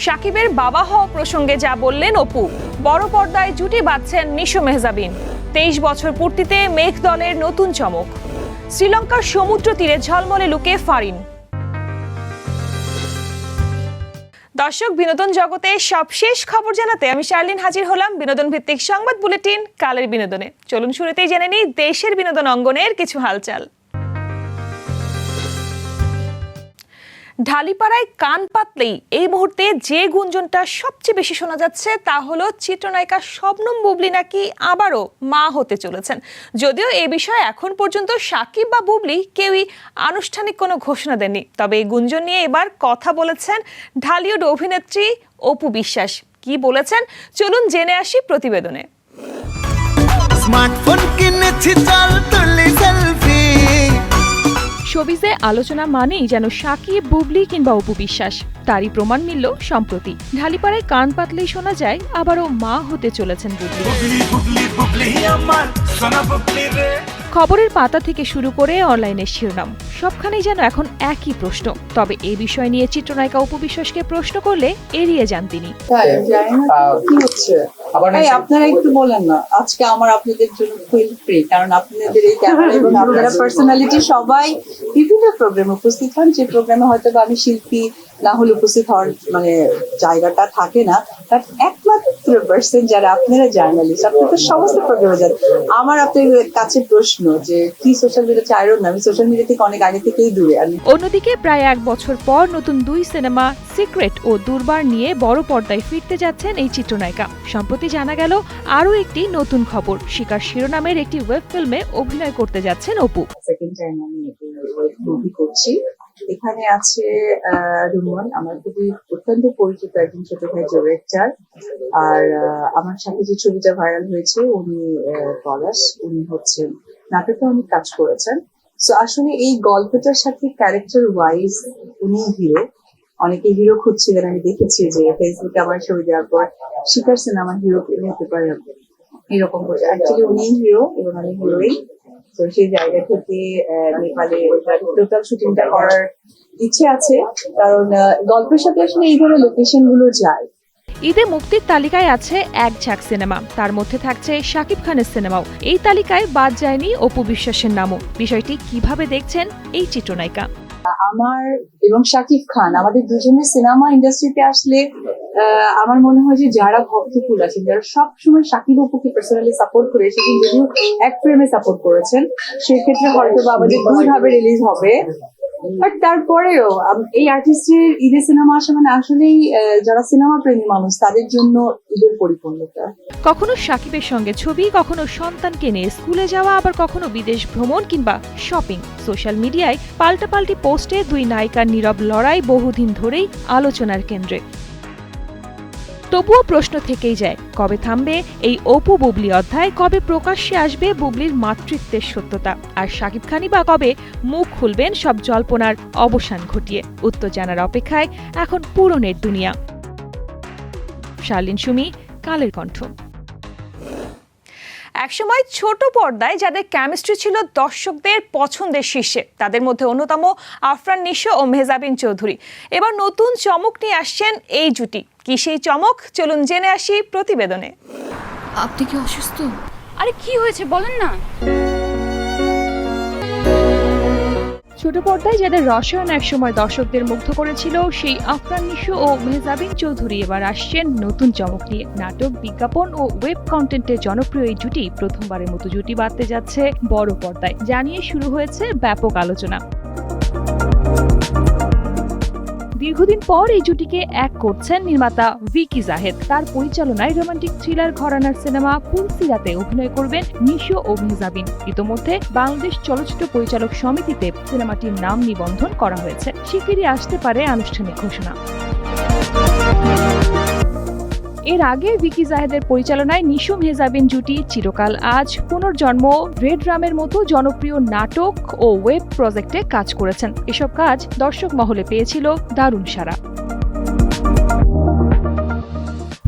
শাকিবের বাবা হওয়া প্রসঙ্গে যা বললেন অপু। বড় পর্দায় জুটি বাঁধছেন নিশো মেহজাবিন। 23 বছর পূর্তিতে মেঘ দলের নতুন চমক। শ্রীলঙ্কার সমুদ্র তীরে ঝলমলে লুকে ফারিন। দর্শক, বিনোদন জগতে সবশেষ খবর জানাতে আমি শার্লিন হাজির হলাম বিনোদন ভিত্তিক সংবাদ বুলেটিন কালের বিনোদনে। চলুন শুরুতেই জেনে নিই দেশের বিনোদন অঙ্গনের কিছু হালচাল। ঢালিপাড়ায় কান পাতলেই এই মুহূর্তে যে গুঞ্জনটা সবচেয়ে বেশি শোনা যাচ্ছে তা হলো চিত্রনায়িকা শবনম বুবলি নাকি আবারও মা হতে চলেছেন। যদিও এ বিষয়ে এখন পর্যন্ত শাকিব বা বুবলি কেউই আনুষ্ঠানিক কোনো ঘোষণা দেননি, তবে এই গুঞ্জন নিয়ে এবার কথা বলেছেন ঢালিউড অভিনেত্রী অপু বিশ্বাস। কি বলেছেন চলুন জেনে আসি প্রতিবেদনে। স্মার্টফোন কিনেছি, চল তুলি সেলফি। শোবিজে আলোচনা মানেই যেন শাকিব, বুবলি কিংবা অপু বিশ্বাস। তারই প্রমাণ মিলল সম্প্রতি। ঢালিপাড়ায় কান পাতলেই শোনা যায় আবারও মা হতে চলেছেন বুবলি। খবরের পাতা থেকে শুরু করে অনলাইনের শিরোনাম সবখানেই যেন এখন একই প্রশ্ন। তবে এই বিষয় নিয়ে চিত্রনায়িকা অপু বিশ্বাসকে প্রশ্ন করলে এড়িয়ে যান তিনি। আপনারা একটু বলেন না, আজকে আমার আপনাদের জন্য ফিল ফ্রি, কারণ আপনাদের এই ক্যামেরা এবং আপনারা পার্সোনালিটি সবাই বিভিন্ন প্রোগ্রামে উপস্থিত হন, যে প্রোগ্রামে হয়তো আমি শিল্পী না হলে উপস্থিত হওয়ার জায়গাটা থাকে না। বাট একমাত্র পার্সন যারা আপনারা জার্নালিস্ট, আপনারা সমস্ত প্রোগ্রামে যান। আমার আপনাদের কাছে প্রশ্ন যে কি সোশ্যাল মিডিয়া চাইরো না, আমি সোশ্যাল মিডিয়া থেকে অনেক আগে থেকেই দূরে। অন্যদিকে প্রায় 1 বছর পর নতুন 2 সিনেমা সিক্রেট ও দুর্বার নিয়ে বড় পর্দায় ফিরতে যাচ্ছেন এই চিত্রনায়িকা। সম্প্রতি জানা গেল আরও একটি নতুন খবর, শিকার শিরোনামের একটি ওয়েব ফিল্মে অভিনয় করতে যাচ্ছেন অপু। সেকেন্ড টাইম আমি ওয়েব মুভি করছি। এখানে আছে রুমন, আমার খুবই অত্যন্ত পরিচিত একজন ছোট ভাই ডিরেক্টর। আর আমার সাথে যে ছবিটা ভাইরাল হয়েছে উনি পলাশ, উনি হচ্ছেন নাটকে অনেক কাজ করেছেন। সো আসলে এই গল্পটার সাথে ক্যারেক্টার ওয়াইজ উনি হিরো। অনেকে হিরো খুঁজছিলেন, আমি দেখেছি যে ফেসবুকে আমার ছবি দেওয়ার পর শিকার সিনেমা হিরো হতে পারে এরকম করে। অ্যাকচুয়ালি উনি হিরো এবং আমি হিরোইন। তো সেই জায়গা থেকে নেপালে টোটাল শুটিংটা করার ইচ্ছে আছে, কারণ গল্পের সাথে আসলে এই ধরনের লোকেশন গুলো যায়। ঈদে মুক্তির তালিকায় আছে এক ঝাঁক সিনেমা, তার মধ্যে থাকছে শাকিব খানের সিনেমাও। এই তালিকায় বাদ যায়নি অপু বিশ্বাসের নামও। বিষয়টি কিভাবে দেখছেন এই চিত্রনায়িকা? আমার এবং শাকিব খান, আমাদের দুজনের সিনেমা ইন্ডাস্ট্রিতে আসলে আমার মনে হয় যে যারা ভক্তকুল আছেন, যারা সবসময় শাকিব অপুকে পার্সোনালি সাপোর্ট করে এসেছেন, যদিও এক ফ্রেমে সাপোর্ট করেছেন, সেক্ষেত্রে হয়তো বা আমাদের 2 ভাবে রিলিজ হবে। বাট তারপরেও এই আর্টিস্টের ঈদের সিনেমা আসা মানে আসলেই যারা সিনেমা প্রেমী মানুষ তাদের জন্য ঈদের পরিপূর্ণতা। কখনো শাকিবের সঙ্গে ছবি, কখনো সন্তানকে নিয়ে স্কুলে যাওয়া, আবার কখনো বিদেশ ভ্রমণ কিংবা শপিং। সোশ্যাল মিডিয়ায় পাল্টাপাল্টি পোস্টে 2 নায়িকার নীরব লড়াই বহুদিন ধরেই আলোচনার কেন্দ্রে। তবুও প্রশ্ন থেকেই যায়, কবে থামবে এই অপু বুবলি অধ্যায়? কবে প্রকাশ্যে আসবে বুবলির মাতৃত্বের সত্যতা? আর শাকিব খানই বা কবে মুখ খুলবেন সব জল্পনার অবসান ঘটিয়ে? উত্তর জানার অপেক্ষায় এখন পূরণের দুনিয়া। শার্লিন সুমি, কালের কণ্ঠ। একসময় ছোট পর্দায় যাদের কেমিস্ট্রি ছিল দর্শকদের পছন্দের শীর্ষে, তাদের মধ্যে অন্যতম আফরান নিশো ও মেহজাবিন চৌধুরী। এবার নতুন চমক নিয়ে আসছেন এই জুটি। কি সেই চমক চলুন জেনে আসি প্রতিবেদনে। আপনি কি অসুস্থ? আরে কি হয়েছে বলেন না। ছোট পর্দায় যাদের রসায়ন একসময় দর্শকদের মুগ্ধ করেছিল, সেই আফরান নিশো ও মেহজাবিন চৌধুরী এবার আসছেন নতুন চমক নিয়ে। নাটক, বিজ্ঞাপন ও ওয়েব কন্টেন্টের জনপ্রিয় এই জুটি প্রথমবারের মতো জুটি বাঁধতে যাচ্ছে বড় পর্দায়, জানিয়ে শুরু হয়েছে ব্যাপক আলোচনা। দীর্ঘদিন পর এই জুটিকে এক করছেন নির্মাতা ভিকি জাহেদ। তার পরিচালনায় রোমান্টিক থ্রিলার ঘরানার সিনেমা ফুলসিরাতে অভিনয় করবেন নিশো ও মেহজাবিন। ইতোমধ্যে বাংলাদেশ চলচ্চিত্র পরিচালক সমিতিতে সিনেমাটির নাম নিবন্ধন করা হয়েছে। শিগগিরই আসতে পারে আনুষ্ঠানিক ঘোষণা। এর আগে ভিকি জাহেদের পরিচালনায় নিশো মেহজাবিন জুটি চিরকাল আজ, পুনর্জন্ম, রেড রামের মতো জনপ্রিয় নাটক ও ওয়েব প্রজেক্টে কাজ করেছেন। এসব কাজ দর্শক মহলে পেয়েছিল দারুণ সাড়া।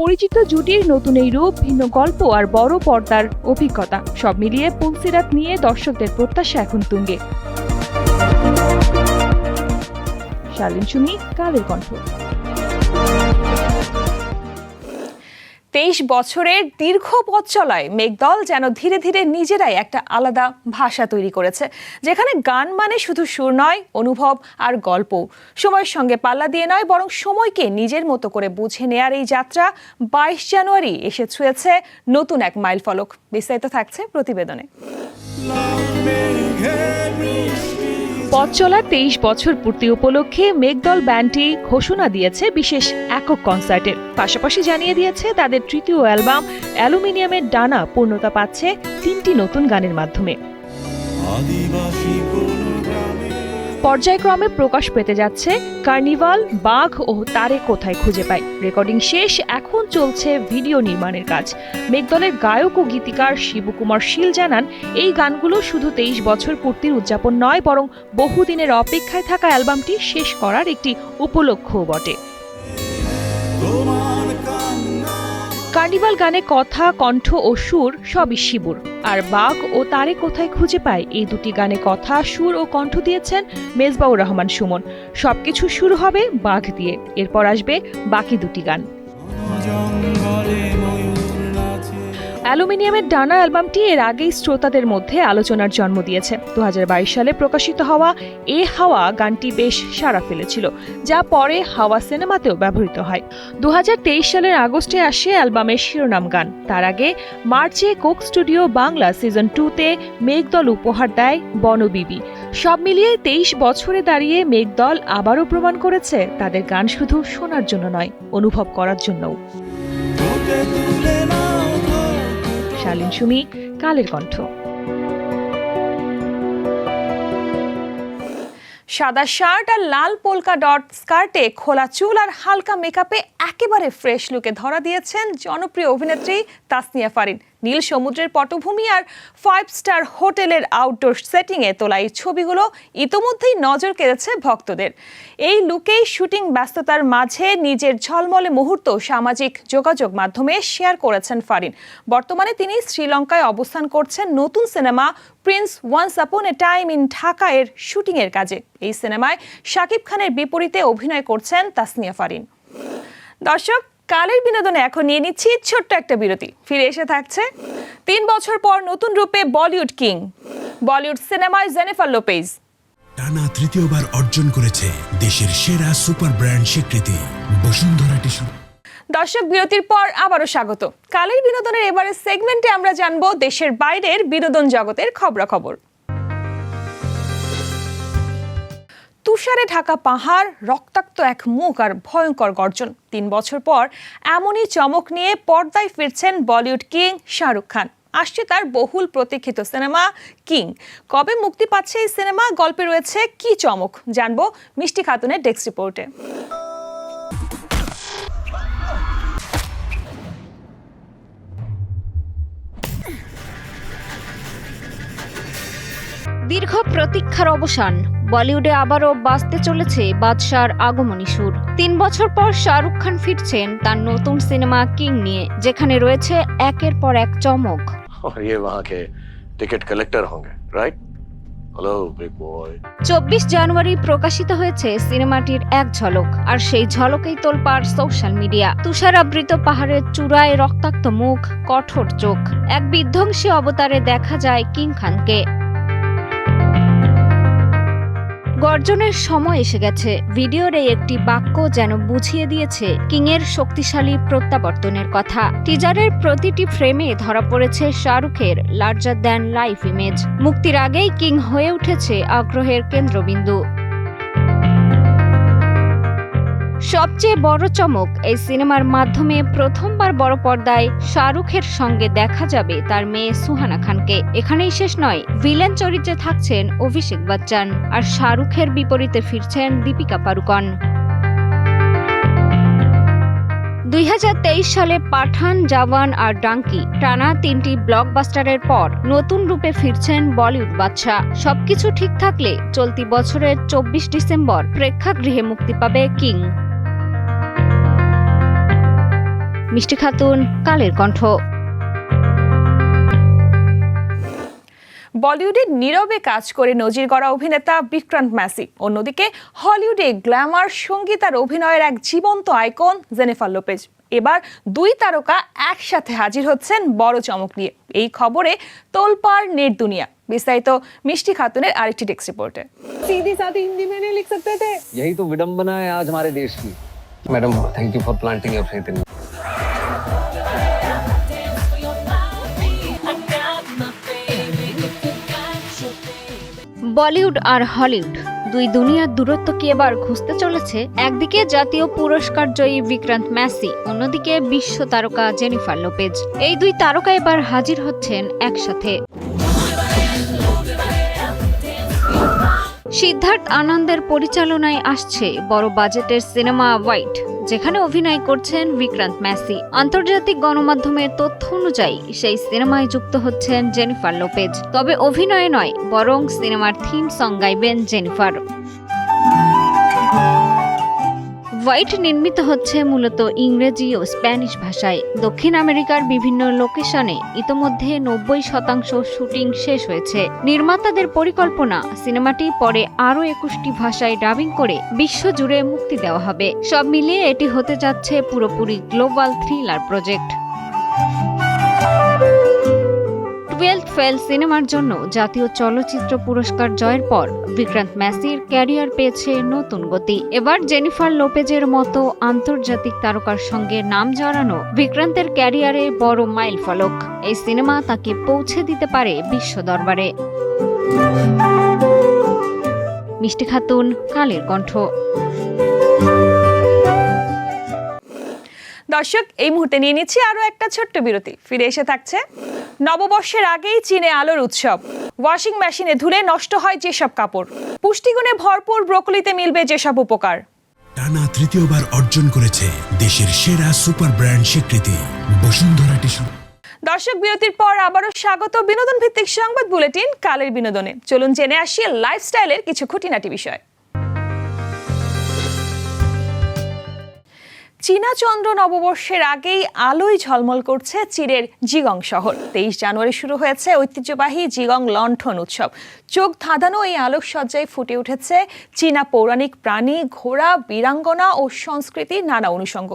পরিচিত জুটির নতুন এই রূপ, ভিন্ন গল্প আর বড় পর্দার অভিজ্ঞতা, সব মিলিয়ে ফুলসিরাত নিয়ে দর্শকদের প্রত্যাশা এখন তুঙ্গে। শার্লিন সুমি, কালের কণ্ঠ। 23 বছরের দীর্ঘ পথ চলায় মেঘদল যেন ধীরে ধীরে নিজেরাই একটা আলাদা ভাষা তৈরি করেছে, যেখানে গান মানে শুধু সুর নয়, অনুভব আর গল্প। সময়ের সঙ্গে পাল্লা দিয়ে নয়, বরং সময়কে নিজের মতো করে বুঝে নেয়ার এই যাত্রা 22 জানুয়ারি এসে ছুঁয়েছে নতুন এক মাইলফলক। বিস্তারিত থাকছে প্রতিবেদনে। পথ চলার 23 বছর পূর্তি উপলক্ষে মেঘদল ব্যান্ডটি ঘোষণা দিয়েছে বিশেষ একক কনসার্টের। পাশাপাশি জানিয়ে দিয়েছে তাদের তৃতীয় অ্যালবাম অ্যালুমিনিয়ামের ডানা পূর্ণতা পাচ্ছে 3টি নতুন গানের মাধ্যমে। পর্যায়ক্রমে প্রকাশ পেতে যাচ্ছে কার্নিভাল, বাঘ ও তারে কোথায় খুঁজে পাই। রেকর্ডিং শেষ, এখন চলছে ভিডিও নির্মাণের কাজ। মেঘদলের গায়ক ও গীতিকার শিবকুমার শীল জানান, এই গানগুলো শুধু 23 বছর পূর্তির উদযাপন নয়, বরং বহুদিনের অপেক্ষায় থাকা অ্যালবামটি শেষ করার একটি উপলক্ষ্যও বটে। কার্নিভাল গানে কথা, কণ্ঠ ও সুর সবই শিবুর, আর বাঘ ও তারে কোথায় খুঁজে পায় এই দুটি গানে কথা, সুর ও কণ্ঠ দিয়েছেন মেজবাউর রহমান সুমন। সবকিছু শুরু হবে বাঘ দিয়ে, এরপর আসবে বাকি দুটি গান। অ্যালুমিনিয়ামের ডানা অ্যালবামটি এর আগেই শ্রোতাদের মধ্যে আলোচনার জন্ম দিয়েছে। 2022 সালে প্রকাশিত হওয়া এ হাওয়া গানটি বেশ সাড়া ফেলেছিল, যা পরে হাওয়া সিনেমাতেও ব্যবহৃত হয়। 2023 সালের আগস্টে আসে অ্যালবামের শিরোনাম গান। তার আগে মার্চে কোক স্টুডিও বাংলা সিজন 2-তে মেঘদল উপহার দেয় বনবিবি। সব মিলিয়ে 23 বছরে দাঁড়িয়ে মেঘদল আবারও প্রমাণ করেছে তাদের গান শুধু শোনার জন্য নয়, অনুভব করার জন্যও। শালীন সুমি, কালের কণ্ঠ। সাদা শার্ট আর লাল পোলকা ডট স্কার্টে, খোলা চুল আর হালকা মেকআপে একেবারে ফ্রেশ লুকে ধরা দিয়েছেন জনপ্রিয় অভিনেত্রী তাসনিয়া ফারিন। নীল সমুদ্রের পটভূমি আর 5 স্টার হোটেলের আউটডোর সেটিংয়ে তোলা এই ছবিগুলো ইতোমধ্যেই নজর কেড়েছে ভক্তদের। এই লুকেই শুটিং ব্যস্ততার মাঝে নিজের ঝলমলে মুহূর্ত সামাজিক যোগাযোগ মাধ্যমে শেয়ার করেছেন ফারিন। বর্তমানে তিনি শ্রীলঙ্কায় অবস্থান করছেন নতুন cinema Prince once upon A time in Dhaka এর শুটিংয়ের কাজে। এই সিনেমায় শাকিব খানের বিপরীতে অভিনয় করছেন তাসনিয়া ফারিন। দর্শক, কালের বিনোদনে এখন নিয়ে নিচ্ছি ছোট্ট একটা বিরতি। ফিরে এসে থাকছে 3 বছর পর নতুন রূপে বলিউড কিং, বলিউড সিনেমায় জেনিফার লোপেজ। টানা তৃতীয়বার অর্জন করেছে দেশের সেরা সুপার ব্র্যান্ড স্বীকৃতি বসুন্ধরা টিস্যু। দর্শক, বিরতির পর আবারও স্বাগত। কালের বিনোদনের এবারের সেগমেন্টে আমরা জানবো দেশের বাইরের বিনোদন জগতের খবরাখবর। তুষারে ঢাকা পাহাড়, রক্তাক্ত এক মুখ আর ভয়ঙ্কর গর্জন। 3 বছর পর এমনই চমক নিয়ে পর্দায় ফিরছেন বলিউড কিং শাহরুখ খান। আসছে তার বহুল প্রতীক্ষিত সিনেমা কিং। কবে মুক্তি পাচ্ছে এই সিনেমা, গল্পে রয়েছে কি চমক, জানবো মিষ্টি খাতুনের ডেস্ক রিপোর্টে। দীর্ঘ প্রতীক্ষার অবসান, বলিউডে আবারও বাজতে চলেছে বাদশার আগমনী সুর। 3 বছর পর শাহরুখ খান ফিরছেন তার নতুন সিনেমা কিং নিয়ে, যেখানে রয়েছে একের পর এক চমক। और ये वहाँ के टिकट कलेक्टर होंगे, राइट? Hello big boy. 24 জানুয়ারি প্রকাশিত হয়েছে সিনেমাটির এক ঝলক, আর সেই ঝলকেই তোলপাড় সোশ্যাল মিডিয়া। তুষারাবৃত পাহাড়ের চূড়ায় রক্তাক্ত মুখ, কঠোর চোখ, এক বিধ্বংসী অবতারে দেখা যায় কিং খানকে। গর্জনের সময় এসে গেছে। ভিডিওর এই একটি বাক্য যেন বুঝিয়ে দিয়েছে কিংয়ের শক্তিশালী প্রত্যাবর্তনের কথা। টিজারের প্রতিটি ফ্রেমে ধরা পড়েছে শাহরুখের লার্জার দ্যান লাইফ ইমেজ। মুক্তির আগেই কিং হয়ে উঠেছে আগ্রহের কেন্দ্রবিন্দু। সবচেয়ে বড় চমক, এই সিনেমার মাধ্যমে প্রথমবার বড় পর্দায় শাহরুখের সঙ্গে দেখা যাবে তার মেয়ে সুহানা খানকে। এখানেই শেষ নয়, ভিলেন চরিত্রে থাকছেন অভিষেক বচ্চন, আর শাহরুখের বিপরীতে ফিরছেন দীপিকা পাড়ুকন। 2023 সালে পাঠান, জওয়ান আর ডাঙ্কি টানা 3টি ব্লকবাস্টারের পর নতুন রূপে ফিরছেন বলিউড বাদশা। সবকিছু ঠিক থাকলে চলতি বছরের 24 ডিসেম্বর প্রেক্ষাগৃহে মুক্তি পাবে কিং। মিষ্টি খাতুন, কালের কণ্ঠ। বলিউডে নীরবে কাজ করে নজির গড়া অভিনেতা বিক্রান্ত ম্যাসি, অন্যদিকে হলিউডে গ্ল্যামার, সঙ্গীত আর অভিনয়ের এক জীবন্ত আইকন জেনিফার লোপেজ। এবার দুই তারকা একসাথে হাজির হচ্ছেন বড় চমক নিয়ে। এই খবরে তোলপাড় নেট দুনিয়া। বিস্তারিত মিষ্টি খাতুনের আরেকটি টেক্সট রিপোর্টে। सीधी सादी हिंदी में नहीं लिख सकते थे। यही तो विडंबना है आज हमारे देश की। Madam thank you for planting your faith in me. Bollywood আর হলিউড দুই দুনিয়ার দূরত্ব কি এবার ঘুচতে চলেছে? একদিকে জাতীয় পুরস্কার জয়ী বিক্রান্ত ম্যাসি, অন্যদিকে বিশ্ব তারকা জেনিফার লোপেজ। এই দুই তারকা এবার হাজির হচ্ছেন একসাথে। সিদ্ধার্থ আনন্দের পরিচালনায় আসছে বড় বাজেটের সিনেমা হোয়াইট, যেখানে অভিনয় করছেন বিক্রান্ত ম্যাসি। আন্তর্জাতিক গণমাধ্যমের তথ্য অনুযায়ী সেই সিনেমায় যুক্ত হচ্ছেন জেনিফার লোপেজ। তবে অভিনয়ে নয়, বরং সিনেমার থিম সং গাইবেন জেনিফার। হোয়াইট নির্মিত হচ্ছে মূলত ইংরেজি ও স্প্যানিশ ভাষায়। দক্ষিণ আমেরিকার বিভিন্ন লোকেশনে ইতোমধ্যে 90% শুটিং শেষ হয়েছে। নির্মাতাদের পরিকল্পনা, সিনেমাটি পরে আরও 21টি ভাষায় ডাবিং করে বিশ্বজুড়ে মুক্তি দেওয়া হবে। সব মিলিয়ে এটি হতে যাচ্ছে পুরোপুরি global thriller project. 12th fail সিনেমার জন্য জাতীয় চলচ্চিত্র পুরস্কার জয়ের পর বিক্রান্ত ম্যাসির ক্যারিয়ার পেয়েছে নতুন গতি। এবার জেনিফার লোপেজের মতো আন্তর্জাতিক তারকার সঙ্গে নাম জড়ানো বিক্রান্তের ক্যারিয়ারে বড় মাইল ফলক। এই সিনেমা তাকে পৌঁছে দিতে পারে বিশ্ব দরবারে। মিষ্টি খাতুন, কালের কণ্ঠ। দর্শক, এই মুহূর্তে নিয়ে নিচ্ছি আরো একটা ছোট্ট বিরতি। ফিরে এসে থাকছে নববর্ষের আগেই চীনে আলোর উৎসব। ওয়াশিং মেশিনে ধুলে নষ্ট হয় যেসব কাপড়, পুষ্টিগুণে ভরপুর ব্রোকলিতে মিলবে যেসব উপকার। টানা তৃতীয়বার অর্জন করেছে দেশের সেরা সুপার ব্র্যান্ড স্বীকৃতি বসুন্ধরা টিস্যু। দর্শক, বিরতির পর আবারও স্বাগত বিনোদন ভিত্তিক সংবাদ বুলেটিন কালের বিনোদনে। চলুন জেনে আসি লাইফস্টাইলের কিছু খুঁটিনাটি বিষয়। চীনা চন্দ্র নববর্ষের আগেই আলোয় ঝলমল করছে চীনের জিগং শহর। 23 জানুয়ারি শুরু হয়েছে ঐতিহ্যবাহী জিগং লণ্ঠন উৎসব। চোখ ধাঁধানো এই আলোকসজ্জায় ফুটে উঠেছে চীনা পৌরাণিক প্রাণী, ঘোড়া, বীরাঙ্গনা ও সংস্কৃতির নানা অনুষঙ্গ।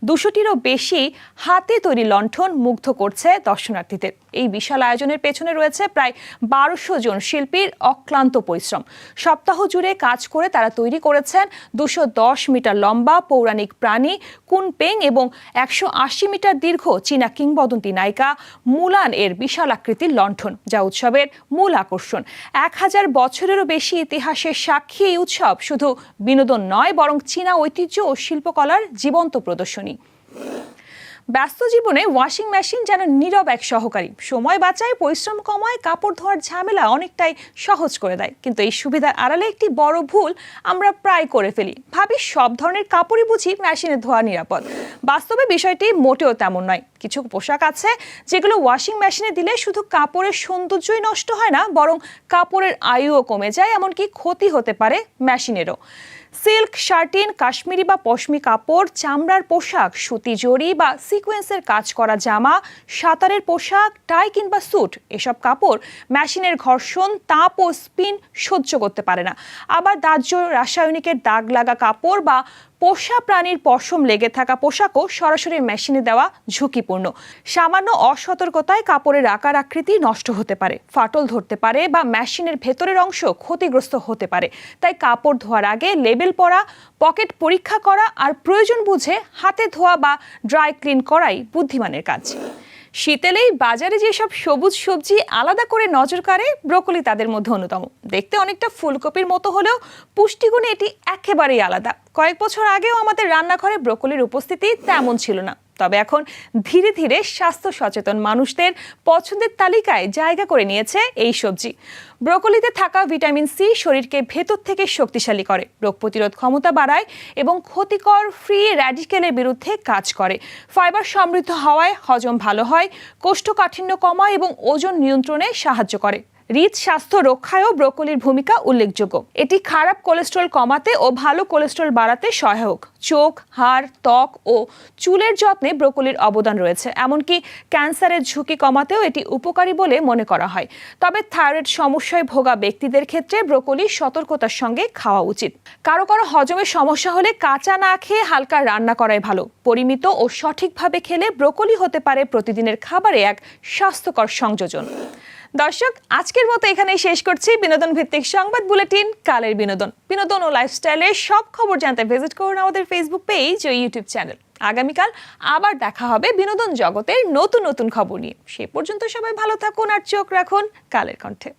200টিরও বেশি হাতে তৈরি লণ্ঠন মুগ্ধ করছে দর্শনার্থীদের। এই বিশাল আয়োজনের পেছনে রয়েছে প্রায় 1200 জন শিল্পীর অক্লান্ত পরিশ্রম। সপ্তাহ জুড়ে কাজ করে তারা তৈরি করেছেন 210 মিটার লম্বা পৌরাণিক প্রাণী কুনপেং এবং 180 মিটার দীর্ঘ চীনা কিংবদন্তি নায়িকা মুলান এর বিশাল আকৃতির লণ্ঠন, যা উৎসবের মূল আকর্ষণ। 1000 বছরেরও বেশি ইতিহাসের সাক্ষী এই উৎসব শুধু বিনোদন নয়, বরং চীনা ঐতিহ্য ও শিল্পকলার জীবন্ত প্রদর্শনী। ব্যস্ত জীবনে ওয়াশিং মেশিন যেন নীরব এক সহকারী। সময় বাঁচায়, পরিশ্রম কমায়, কাপড় ধোয়ার ঝামেলা অনেকটাই সহজ করে দেয়। কিন্তু এই সুবিধার আড়ালে একটি বড় ভুল আমরা প্রায় করে ফেলি। ভাবি সব ধরনের কাপড়ই বুঝি মেশিনে ধোয়া নিরাপদ। বাস্তবে বিষয়টি মোটেও তেমন নয়। কিছু পোশাক আছে যেগুলো ওয়াশিং মেশিনে দিলে শুধু কাপড়ের সৌন্দর্যই নষ্ট হয় না, বরং কাপড়ের আয়ুও কমে যায়, এমনকি ক্ষতি হতে পারে মেশিনেরও। সিল্ক, শার্টিন, কাশ্মীরি বা পশমি কাপড়, চামড়ার পোশাক, সুতি জড়ি বা সিকোয়েন্সের কাজ করা জামা, সাঁতারের পোশাক, টাই কিংবা স্যুট, এসব কাপড় মেশিনের ঘর্ষণ, তাপ ও স্পিন সহ্য করতে পারে না। আবার দাহ্য রাসায়নিকের দাগ লাগা কাপড় বা পোষা প্রাণীর পশম লেগে থাকা পোশাকও সরাসরি মেশিনে দেওয়া ঝুঁকিপূর্ণ। সামান্য অসতর্কতায় কাপড়ের আকার আকৃতি নষ্ট হতে পারে, ফাটল ধরতে পারে বা মেশিনের ভেতরের অংশ ক্ষতিগ্রস্ত হতে পারে। তাই কাপড় ধোয়ার আগে লেবেল পড়া, পকেট পরীক্ষা করা আর প্রয়োজন বুঝে হাতে ধোয়া বা ড্রাই ক্লিন করাই বুদ্ধিমানের কাজ। শীতেলেই বাজারে যেসব সবুজ সবজি আলাদা করে নজর কাড়ে, ব্রোকলি তাদের মধ্যে অন্যতম। দেখতে অনেকটা ফুলকপির মতো হলেও পুষ্টিগুণে এটি একেবারেই আলাদা। কয়েক বছর আগেও আমাদের রান্নাঘরে ব্রোকলির উপস্থিতি তেমন ছিল না, তবে এখন ধীরে ধীরে স্বাস্থ্য সচেতন মানুষদের পছন্দের তালিকায় জায়গা করে নিয়েছে এই সবজি। ব্রোকলিতে থাকা ভিটামিন সি শরীরকে ভেতর থেকে শক্তিশালী করে, রোগ প্রতিরোধ ক্ষমতা বাড়ায় এবং ক্ষতিকর ফ্রি র্যাডিক্যালের বিরুদ্ধে কাজ করে। ফাইবার সমৃদ্ধ হওয়ায় হজম ভালো হয়, কোষ্ঠকাঠিন্য কমায় এবং ওজন নিয়ন্ত্রণে সাহায্য করে। হৃদস্বাস্থ্য রক্ষায়ও ব্রোকলির ভূমিকা উল্লেখযোগ্য। এটি খারাপ কোলেস্টেরল কমাতে ও ভালো কোলেস্টেরল বাড়াতে সহায়ক। চোখ, হাড়, ত্বক ও চুলের যত্নে ব্রোকলির অবদান রয়েছে। এমনকি ক্যান্সারের ঝুঁকি কমাতেও এটি উপকারী বলে মনে করা হয়। তবে থাইরয়েড সমস্যায় ভোগা ব্যক্তিদের ক্ষেত্রে ব্রোকলি সতর্কতার সঙ্গে খাওয়া উচিত। কারো কারো হজমের সমস্যা হলে কাঁচা না খেয়ে হালকা রান্না করাই ভালো। পরিমিত ও সঠিকভাবে খেলে ব্রোকলি হতে পারে প্রতিদিনের খাবারে এক স্বাস্থ্যকর সংযোজন। দর্শক, আজকের মতো এখানেই শেষ করছি বিনোদন ভিত্তিক সংবাদ বুলেটিন কালের বিনোদন ও লাইফস্টাইলের সব খবর জানতে ভিজিট করুন আমাদের ফেসবুক পেজ ও ইউটিউব চ্যানেল। আগামীকাল আবার দেখা হবে বিনোদন জগতের নতুন নতুন খবর নিয়ে। সে পর্যন্ত সবাই ভালো থাকুন আর চোখ রাখুন কালের কণ্ঠে।